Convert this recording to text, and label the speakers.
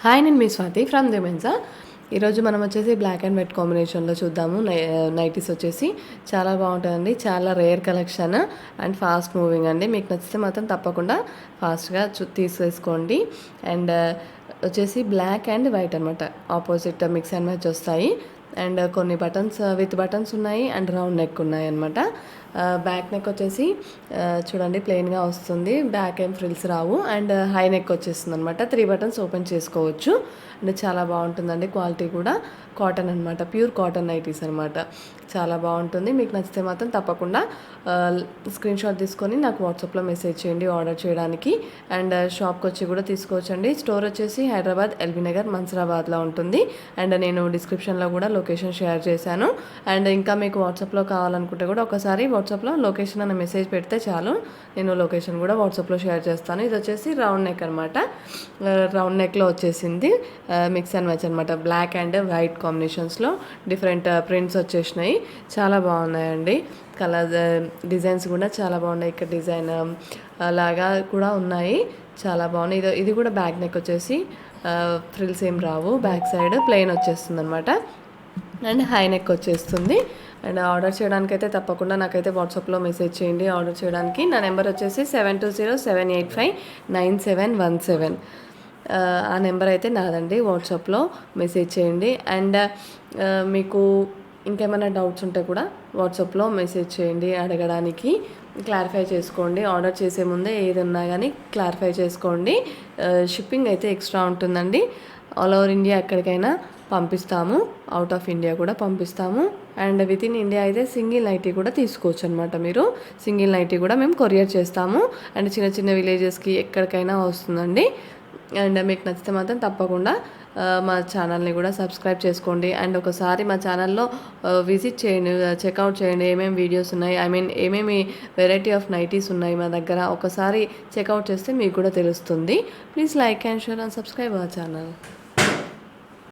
Speaker 1: Hi, నేను మీ Swathi from దిమెన్సా. ఈరోజు మనం వచ్చేసి బ్లాక్ అండ్ వైట్ కాంబినేషన్లో చూద్దాము. నైటీస్ వచ్చేసి చాలా బాగుంటుందండి. చాలా rare collection and fast moving అండి. మీకు నచ్చితే మాత్రం తప్పకుండా ఫాస్ట్గా తీసేసుకోండి. అండ్ వచ్చేసి బ్లాక్ అండ్ వైట్ అనమాట, ఆపోజిట్ మిక్స్ అండ్ మ్యాచ్ వస్తాయి. అండ్ కొన్ని బటన్స్ విత్ బటన్స్ ఉన్నాయి అండ్ రౌండ్ నెక్ ఉన్నాయి అనమాట. బ్యాక్ నెక్ వచ్చేసి చూడండి ప్లెయిన్గా వస్తుంది, బ్యాక్ ఏం frills Rao. And high neck వచ్చేస్తుంది అనమాట. 3 బటన్స్ ఓపెన్ చేసుకోవచ్చు. అండ్ చాలా బాగుంటుందండి. క్వాలిటీ కూడా కాటన్ అనమాట, ప్యూర్ కాటన్ నైటీస్ అనమాట. చాలా బాగుంటుంది. మీకు నచ్చితే మాత్రం తప్పకుండా స్క్రీన్ షాట్ తీసుకొని నాకు వాట్సాప్లో మెసేజ్ చేయండి ఆర్డర్ చేయడానికి. అండ్ షాప్కి వచ్చి కూడా తీసుకోవచ్చండి. స్టోర్ వచ్చేసి హైదరాబాద్ ఎల్బీ నగర్ మన్సరాబాద్లో ఉంటుంది. అండ్ నేను డిస్క్రిప్షన్లో కూడా లొకేషన్ షేర్ చేశాను. అండ్ ఇంకా మీకు వాట్సాప్లో కావాలనుకుంటే కూడా ఒకసారి వాట్సాప్లో లొకేషన్ అనే మెసేజ్ పెడితే చాలు, నేను లొకేషన్ కూడా వాట్సాప్లో షేర్ చేస్తాను. ఇది వచ్చేసి రౌండ్ నెక్ అనమాట. రౌండ్ నెక్లో వచ్చేసింది మిక్స్ అండ్ మ్యాచ్ అనమాట. బ్లాక్ అండ్ వైట్ కాంబినేషన్స్లో డిఫరెంట్ ప్రింట్స్ వచ్చేసినాయి. చాలా బాగున్నాయండి. కలర్ డిజైన్స్ కూడా చాలా బాగున్నాయి. ఇక్కడ డిజైన్ లాగా కూడా ఉన్నాయి, చాలా బాగున్నాయి. ఇది కూడా బ్యాక్ నెక్ వచ్చేసి ఫ్రిల్స్ ఏం రావు, బ్యాక్ సైడ్ ప్లెయిన్ వచ్చేస్తుంది అనమాట. అండ్ హై నెక్ వచ్చేస్తుంది. అండ్ ఆర్డర్ చేయడానికి అయితే తప్పకుండా నాకైతే వాట్సాప్లో మెసేజ్ చేయండి ఆర్డర్ చేయడానికి. నా నెంబర్ వచ్చేసి 7207859717. ఆ నెంబర్ అయితే నాదండి. వాట్సాప్లో మెసేజ్ చేయండి. అండ్ మీకు ఇంకేమైనా డౌట్స్ ఉంటే కూడా వాట్సాప్లో మెసేజ్ చేయండి అడగడానికి, క్లారిఫై చేసుకోండి. ఆర్డర్ చేసే ముందే ఏది ఉన్నా కానీ క్లారిఫై చేసుకోండి. షిప్పింగ్ అయితే ఎక్స్ట్రా ఉంటుందండి. ఆల్ ఓవర్ ఇండియా ఎక్కడికైనా పంపిస్తాము, అవుట్ ఆఫ్ ఇండియా కూడా పంపిస్తాము. అండ్ విత్ ఇన్ ఇండియా అయితే సింగిల్ నైటీ కూడా తీసుకోవచ్చు అనమాట. మీరు సింగిల్ నైటీ కూడా మేము కొరియర్ చేస్తాము. అండ్ చిన్న చిన్న విలేజెస్కి ఎక్కడికైనా వస్తుందండి. అండ్ మీకు నచ్చితే మాత్రం తప్పకుండా మా ఛానల్ని కూడా సబ్స్క్రైబ్ చేసుకోండి. అండ్ ఒకసారి మా ఛానల్లో విజిట్ చేయండి, చెక్అవుట్ చేయండి. ఏమేమి వీడియోస్ ఉన్నాయి, ఏమేమి వెరైటీ ఆఫ్ నైటీస్ ఉన్నాయి మా దగ్గర, ఒకసారి చెక్అవుట్ చేస్తే మీకు కూడా తెలుస్తుంది. Please like and share and subscribe our channel.